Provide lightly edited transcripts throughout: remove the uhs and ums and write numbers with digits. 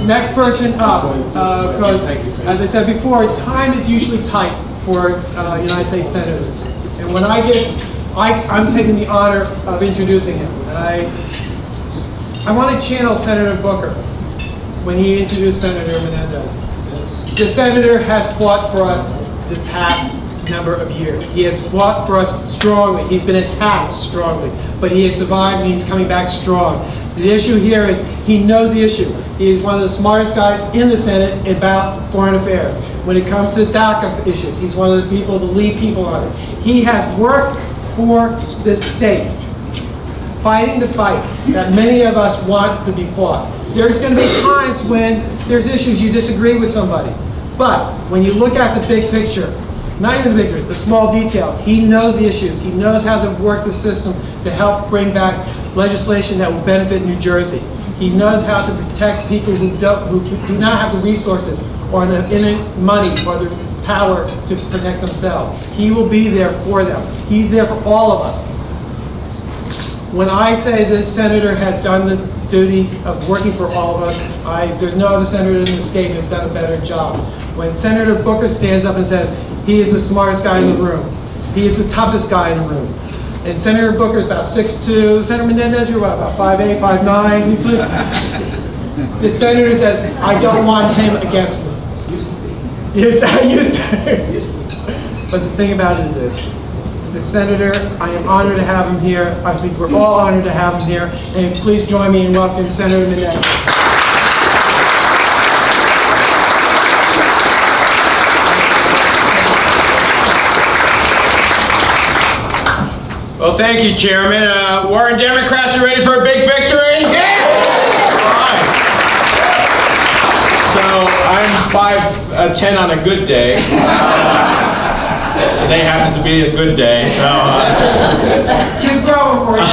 Next person up, because as I said before, time is usually tight for United States senators. And when I'm taking the honor of introducing him. And I want to channel Senator Booker when he introduced Senator Menendez. The senator has fought for us this past number of years. He has fought for us strongly. He's been attacked strongly, but he has survived and he's coming back strong. The issue here is he knows the issue. He is one of the smartest guys in the Senate about foreign affairs. When it comes to DACA issues, he's one of the people, the lead people on it. He has worked for this state, fighting the fight that many of us want to be fought. There's going to be times when there's issues you disagree with somebody. But when you look at the big picture, not even the big picture, the small details, he knows the issues. He knows how to work the system to help bring back legislation that will benefit New Jersey. He knows how to protect people who do not have the resources or the money or the power to protect themselves. He will be there for them. He's there for all of us. When I say this senator has done the duty of working for all of us, there's no other senator in the state who's done a better job. When Senator Booker stands up and says, he is the smartest guy in the room, he is the toughest guy in the room, and Senator Booker is about 6'2", Senator Menendez, you're what, about 5'8", 5'9"? The senator says, I don't want him against me. Yes, I used to. But the thing about it is this. The senator, I am honored to have him here. I think we're all honored to have him here. And please join me in welcoming Senator Menendez. Well, thank you, Chairman. Warren Democrats, are ready for a big victory? Yeah! All right. So I'm 5'10" on a good day. Today happens to be a good day, so He's growing for you.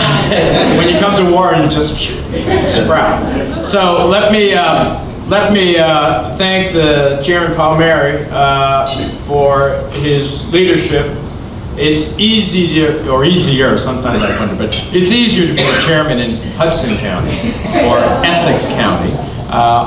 when you come to Warren, just sprout. So let me thank the Chairman Palmieri for his leadership. It's easier, sometimes I wonder, but it's easier to be a chairman in Hudson County or Essex County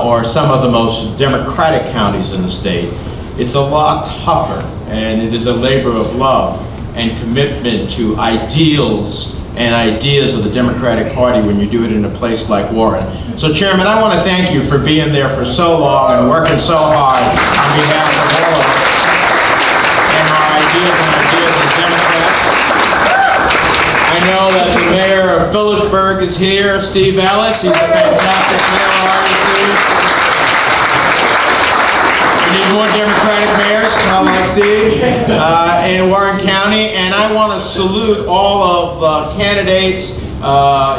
or some of the most democratic counties in the state. It's a lot tougher, and it is a labor of love and commitment to ideals and ideas of the Democratic Party when you do it in a place like Warren. So, Chairman, I want to thank you for being there for so long and working so hard on behalf of all of us and our ideas as Democrats. I know that the mayor of Phillipsburg is here, Steve Ellis. He's a fantastic mayor artist. We need more Democratic mayors, kind of like Steve, in Warren County. And I want to salute all of the candidates.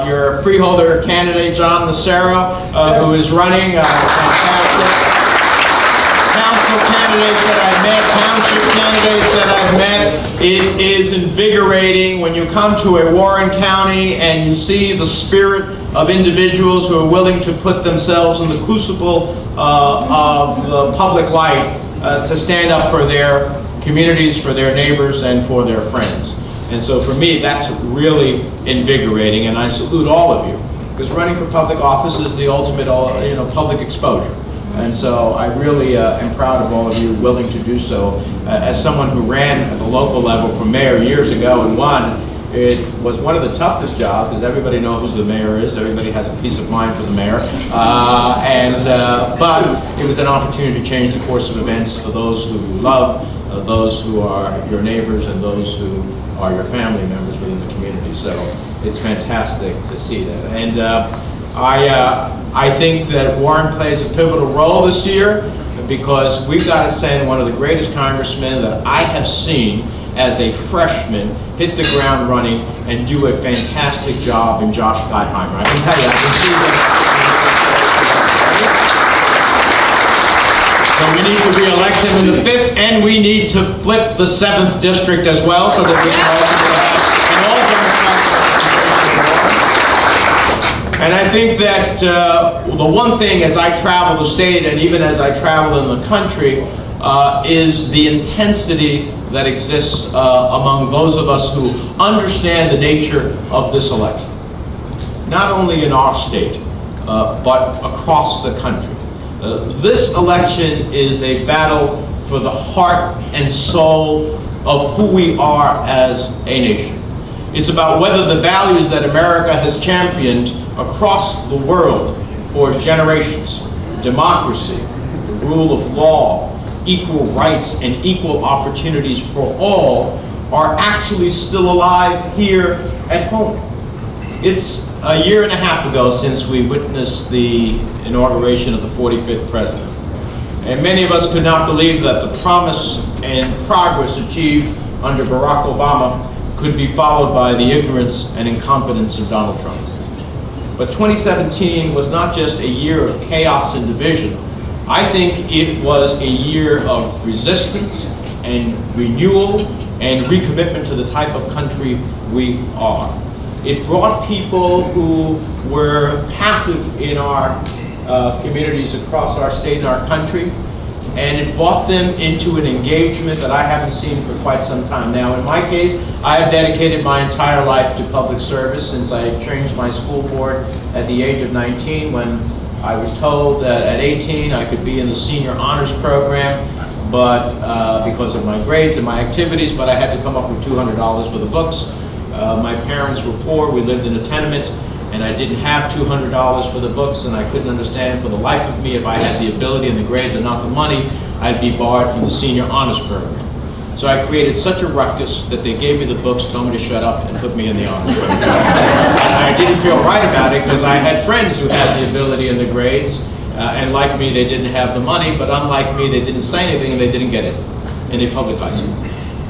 Your freeholder candidate, John Lucero, who is running, fantastic. Council candidates that I've met, township candidates that I've met. It is invigorating when you come to a Warren County and you see the spirit of individuals who are willing to put themselves in the crucible of the public light to stand up for their communities, for their neighbors, and for their friends. And so for me, that's really invigorating, and I salute all of you, because running for public office is the ultimate, public exposure. And so I really am proud of all of you willing to do so. As someone who ran at the local level for mayor years ago and won, it was one of the toughest jobs, because everybody knows who the mayor is. Everybody has a peace of mind for the mayor. But it was an opportunity to change the course of events for those who you love, those who are your neighbors, and those who are your family members within the community. So it's fantastic to see that. And I think that Warren plays a pivotal role this year, because we've got to send one of the greatest congressmen that I have seen as a freshman hit the ground running and do a fantastic job in Josh Gottheimer. I can tell you, I can see that. So we need to re-elect him in the 5th, and we need to flip the 7th district as well, so that we can all And I think that the one thing as I travel the state, and even as I travel in the country, is the intensity that exists among those of us who understand the nature of this election. Not only in our state, but across the country. This election is a battle for the heart and soul of who we are as a nation. It's about whether the values that America has championed across the world for generations, democracy, the rule of law, equal rights and equal opportunities for all, are actually still alive here at home. It's a year and a half ago since we witnessed the inauguration of the 45th president. And many of us could not believe that the promise and progress achieved under Barack Obama could be followed by the ignorance and incompetence of Donald Trump. But 2017 was not just a year of chaos and division. I think it was a year of resistance and renewal and recommitment to the type of country we are. It brought people who were passive in our communities across our state and our country, and it brought them into an engagement that I haven't seen for quite some time now. In my case, I have dedicated my entire life to public service since I changed my school board at the age of 19, when I was told that at 18 I could be in the senior honors program, but because of my grades and my activities, but I had to come up with $200 for the books. My parents were poor, we lived in a tenement, and I didn't have $200 for the books, and I couldn't understand for the life of me, if I had the ability and the grades and not the money, I'd be barred from the senior honors program. So I created such a ruckus that they gave me the books, told me to shut up, and put me in the honors program. And I didn't feel right about it because I had friends who had the ability and the grades, and like me, they didn't have the money, but unlike me, they didn't say anything and they didn't get it in a public high school.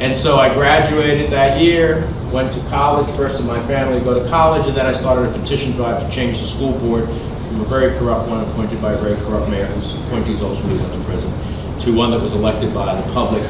And so I graduated that year, went to college, first in my family to go to college, and then I started a petition drive to change the school board from a very corrupt one appointed by a very corrupt mayor, whose appointees ultimately went to prison, to one that was elected by the public.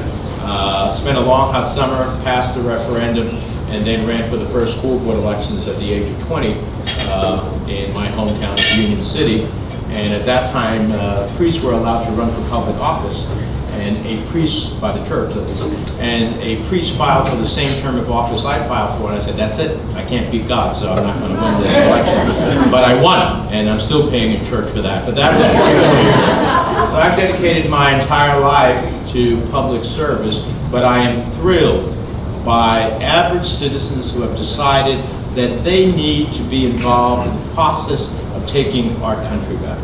Spent a long hot summer, passed the referendum, and then ran for the first school board elections at the age of 20 in my hometown of Union City. And at that time, priests were allowed to run for public office, and a priest, by the church that is, and a priest filed for the same term of office I filed for, and I said, that's it, I can't beat God, so I'm not going to win this election. But I won, and I'm still paying in church for that. But that was 44 years. So I've dedicated my entire life to public service, but I am thrilled by average citizens who have decided that they need to be involved in the process of taking our country back.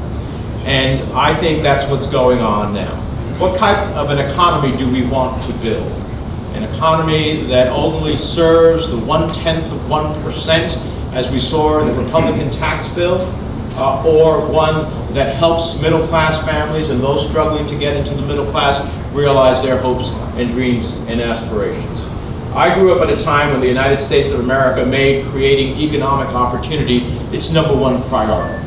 And I think that's what's going on now. What type of an economy do we want to build? An economy that only serves the 1/10%, as we saw in the Republican tax bill, or one that helps middle-class families and those struggling to get into the middle class realize their hopes and dreams and aspirations. I grew up at a time when the United States of America made creating economic opportunity its #1 priority.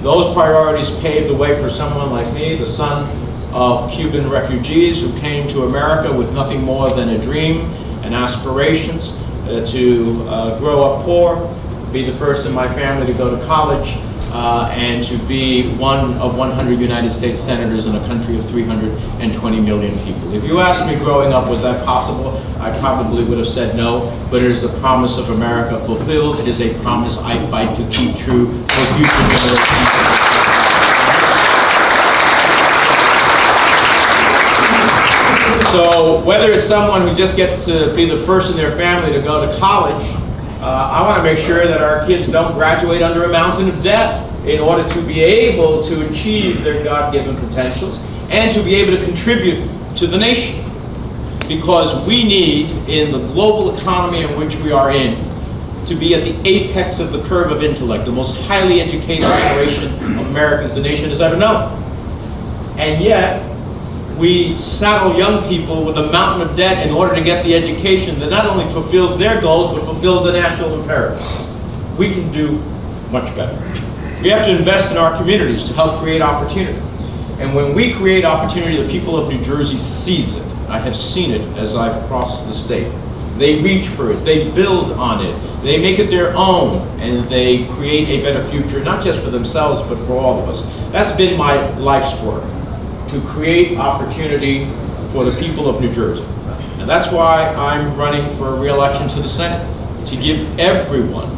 Those priorities paved the way for someone like me, the son of Cuban refugees who came to America with nothing more than a dream and aspirations to grow up poor, be the first in my family to go to college, and to be one of 100 United States senators in a country of 320 million people. If you asked me growing up, was that possible? I probably would have said no, but it is a promise of America fulfilled. It is a promise I fight to keep true for future generations. So whether it's someone who just gets to be the first in their family to go to college, I want to make sure that our kids don't graduate under a mountain of debt in order to be able to achieve their God-given potentials and to be able to contribute to the nation. Because we need, in the global economy in which we are in, to be at the apex of the curve of intellect, the most highly educated generation of Americans the nation has ever known. And yet, we saddle young people with a mountain of debt in order to get the education that not only fulfills their goals, but fulfills the national imperative. We can do much better. We have to invest in our communities to help create opportunity. And when we create opportunity, the people of New Jersey seize it. I have seen it as I've crossed the state. They reach for it, they build on it, they make it their own, and they create a better future, not just for themselves, but for all of us. That's been my life's work, to create opportunity for the people of New Jersey. And that's why I'm running for re-election to the Senate, to give everyone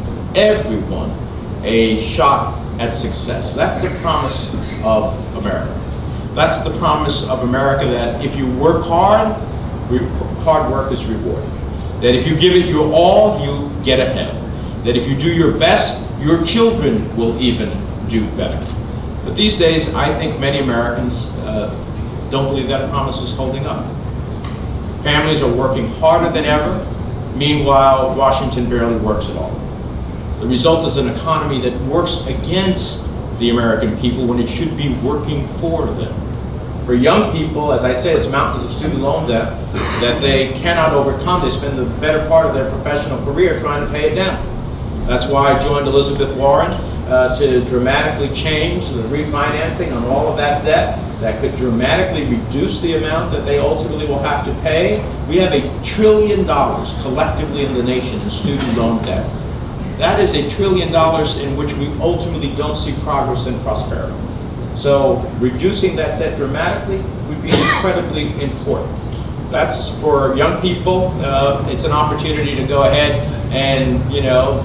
a shot at success. That's the promise of America. That's the promise of America, that if you work hard, hard work is rewarded. That if you give it your all, you get ahead. That if you do your best, your children will even do better. But these days, I think many Americans don't believe that promise is holding up. Families are working harder than ever. Meanwhile, Washington barely works at all. The result is an economy that works against the American people when it should be working for them. For young people, as I say, it's mountains of student loan debt that they cannot overcome. They spend the better part of their professional career trying to pay it down. That's why I joined Elizabeth Warren to dramatically change the refinancing on all of that debt that could dramatically reduce the amount that they ultimately will have to pay. We have $1 trillion collectively in the nation in student loan debt. That is $1 trillion in which we ultimately don't see progress and prosperity. So reducing that debt dramatically would be incredibly important. That's for young people. It's an opportunity to go ahead and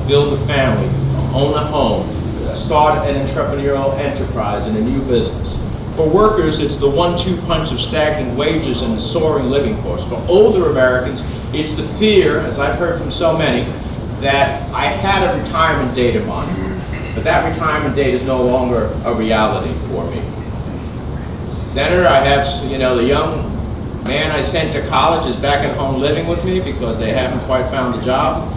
build a family, own a home, start an entrepreneurial enterprise and a new business. For workers, it's the 1-2 punch of stagnant wages and soaring living costs. For older Americans, it's the fear, as I've heard from so many, that I had a retirement date in mind, but that retirement date is no longer a reality for me. Senator, I have, the young man I sent to college is back at home living with me because they haven't quite found the job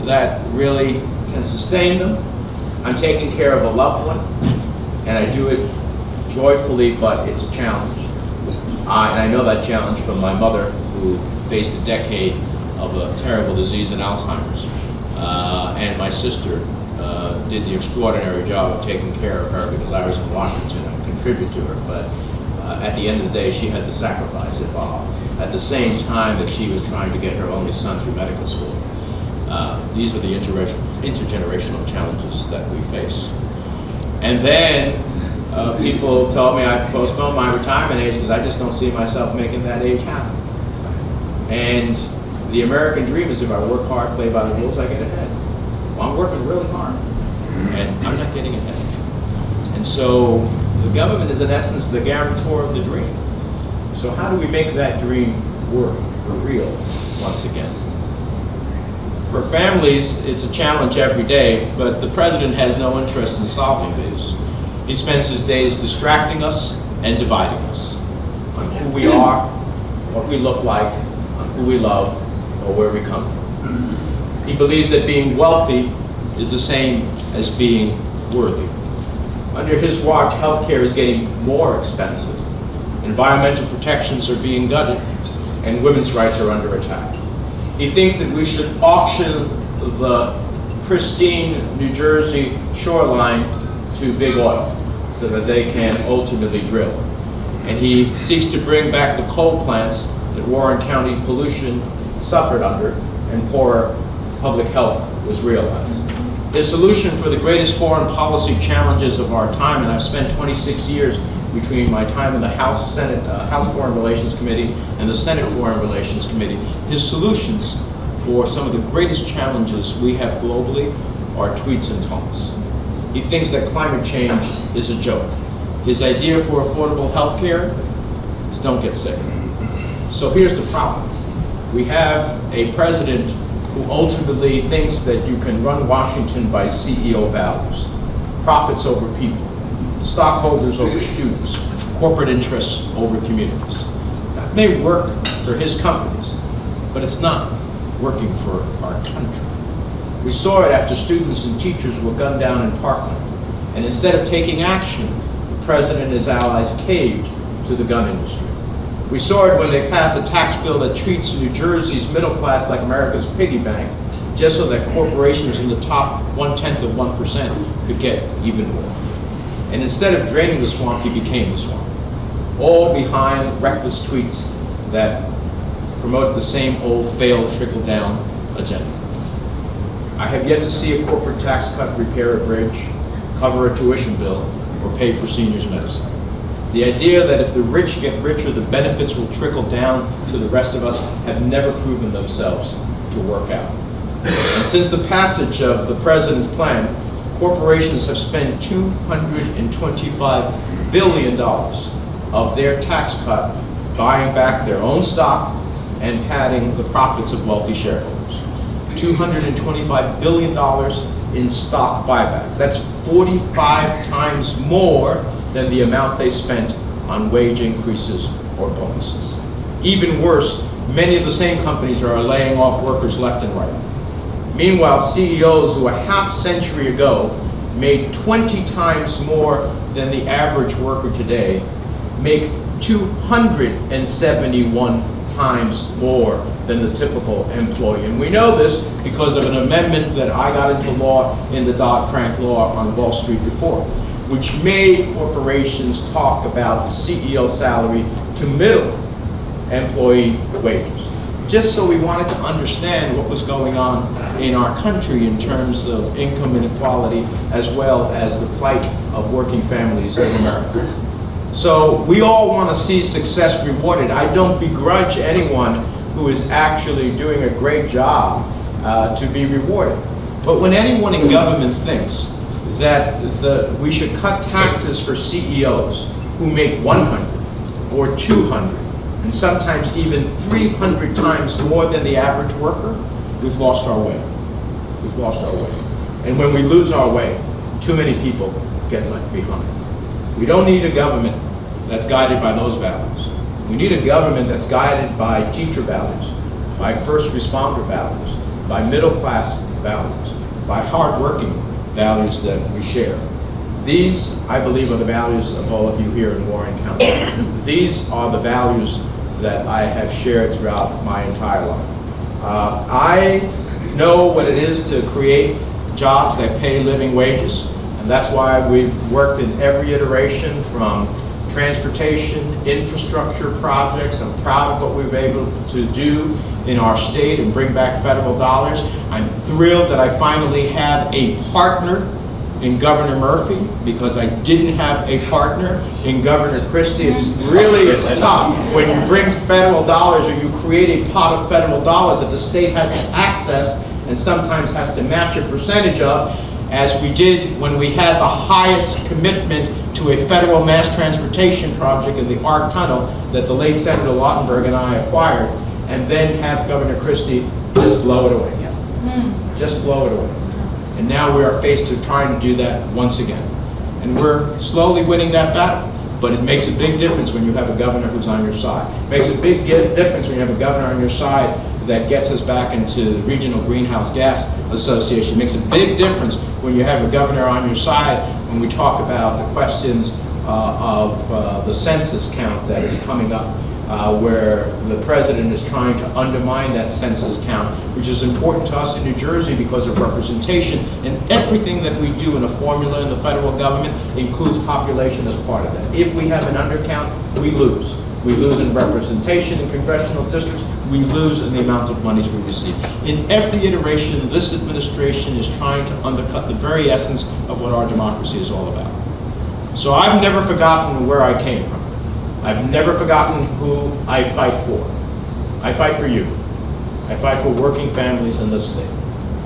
that really can sustain them. I'm taking care of a loved one, and I do it joyfully, but it's a challenge. And I know that challenge from my mother, who faced a decade of a terrible disease and Alzheimer's. And my sister did the extraordinary job of taking care of her because I was in Washington and contributed to her. But at the end of the day, she had the sacrifice involved at the same time that she was trying to get her only son through medical school. These are the intergenerational challenges that we face. And then people have told me I've postponed my retirement age because I just don't see myself making that age happen. And the American dream is if I work hard, play by the rules, I get ahead. Well, I'm working really hard, and I'm not getting ahead. And so the government is in essence the guarantor of the dream. So how do we make that dream work for real once again? For families, it's a challenge every day, but the president has no interest in solving these. He spends his days distracting us and dividing us on who we are, what we look like, on who we love, or where we come from. He believes that being wealthy is the same as being worthy. Under his watch, healthcare is getting more expensive. Environmental protections are being gutted, and women's rights are under attack. He thinks that we should auction the pristine New Jersey shoreline to big oil so that they can ultimately drill. And he seeks to bring back the coal plants that Warren County pollution suffered under and poorer public health was realized. His solution for the greatest foreign policy challenges of our time, and I've spent 26 years between my time in the House Foreign Relations Committee and the Senate Foreign Relations Committee, his solutions for some of the greatest challenges we have globally are tweets and taunts. He thinks that climate change is a joke. His idea for affordable health care is don't get sick. So here's the problem. We have a president who ultimately thinks that you can run Washington by CEO values, profits over people, stockholders over students, corporate interests over communities. That may work for his companies, but it's not working for our country. We saw it after students and teachers were gunned down in Parkland, and instead of taking action, the president and his allies caved to the gun industry. We saw it when they passed a tax bill that treats New Jersey's middle class like America's piggy bank, just so that corporations in the top 0.1% could get even more. And instead of draining the swamp, he became the swamp. All behind reckless tweets that promote the same old failed trickle-down agenda. I have yet to see a corporate tax cut repair a bridge, cover a tuition bill, or pay for seniors' medicine. The idea that if the rich get richer, the benefits will trickle down to the rest of us have never proven themselves to work out. And since the passage of the president's plan, corporations have spent $225 billion of their tax cut buying back their own stock and padding the profits of wealthy shareholders. $225 billion in stock buybacks. That's 45 times more than the amount they spent on wage increases or bonuses. Even worse, many of the same companies are laying off workers left and right. Meanwhile, CEOs who a half century ago made 20 times more than the average worker today make 271 times more than the typical employee. And we know this because of an amendment that I got into law in the Dodd-Frank law on Wall Street before, which made corporations talk about the CEO salary to middle employee wages. Just so we wanted to understand what was going on in our country in terms of income inequality as well as the plight of working families in America. So we all want to see success rewarded. I don't begrudge anyone who is actually doing a great job to be rewarded. But when anyone in government thinks that we should cut taxes for CEOs who make 100 or 200 and sometimes even 300 times more than the average worker, we've lost our way. We've lost our way. And when we lose our way, too many people get left behind. We don't need a government that's guided by those values. We need a government that's guided by teacher values, by first responder values, by middle class values, by hardworking values that we share. These, I believe, are the values of all of you here in Warren County. These are the values that I have shared throughout my entire life. I know what it is to create jobs that pay living wages, and that's why we've worked in every iteration from transportation, infrastructure projects. I'm proud of what we've been able to do in our state and bring back federal dollars. I'm thrilled that I finally have a partner in Governor Murphy, because I didn't have a partner in Governor Christie. It's really tough when you bring federal dollars or you create a pot of federal dollars that the state has to access and sometimes has to match a percentage of, as we did when we had the highest commitment to a federal mass transportation project in the ARC Tunnel that the late Senator Lautenberg and I acquired, and then have Governor Christie just blow it away. Just blow it away. And now we are faced with trying to do that once again. And we're slowly winning that battle. But it makes a big difference when you have a governor who's on your side. It makes a big difference when you have a governor on your side that gets us back into the Regional Greenhouse Gas Association. It makes a big difference when you have a governor on your side when we talk about the questions of the census count that is coming up, where the president is trying to undermine that census count, which is important to us in New Jersey because of representation, and everything that we do in a formula in the federal government includes population as part of that. If we have an undercount, we lose. We lose in representation in congressional districts, we lose in the amount of monies we receive. In every iteration, this administration is trying to undercut the very essence of what our democracy is all about. So I've never forgotten where I came from. I've never forgotten who I fight for. I fight for you. I fight for working families in this state.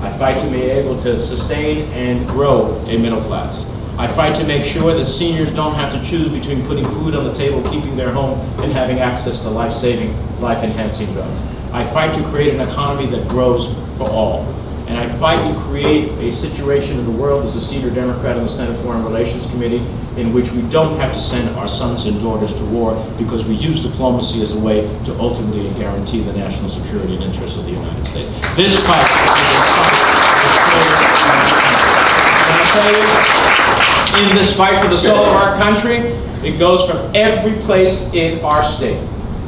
I fight to be able to sustain and grow a middle class. I fight to make sure that seniors don't have to choose between putting food on the table, keeping their home, and having access to life-saving, life-enhancing drugs. I fight to create an economy that grows for all. And I fight to create a situation in the world as a senior Democrat on the Senate Foreign Relations Committee in which we don't have to send our sons and daughters to war because we use diplomacy as a way to ultimately guarantee the national security and interests of the United States. This fight in this fight for the soul of our country, it goes from every place in our state.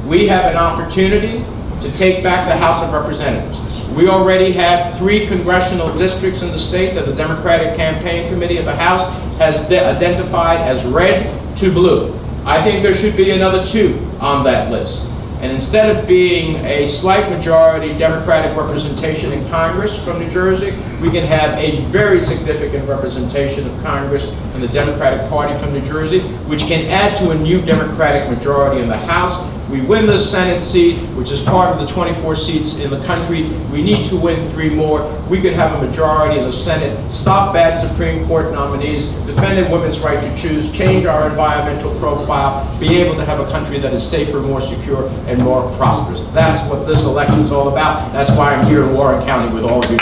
We have an opportunity to take back the House of Representatives. We already have 3 congressional districts in the state that the Democratic Campaign Committee of the House has identified as red to blue. I think there should be another 2 on that list. And instead of being a slight majority Democratic representation in Congress from New Jersey, we can have a very significant representation of Congress and the Democratic Party from New Jersey, which can add to a new Democratic majority in the House, We win this Senate seat, which is part of the 24 seats in the country. We need to win 3 more. We could have a majority in the Senate, stop bad Supreme Court nominees, defend women's right to choose, change our environmental profile, be able to have a country that is safer, more secure, and more prosperous. That's what this election is all about. That's why I'm here in Warren County with all of you.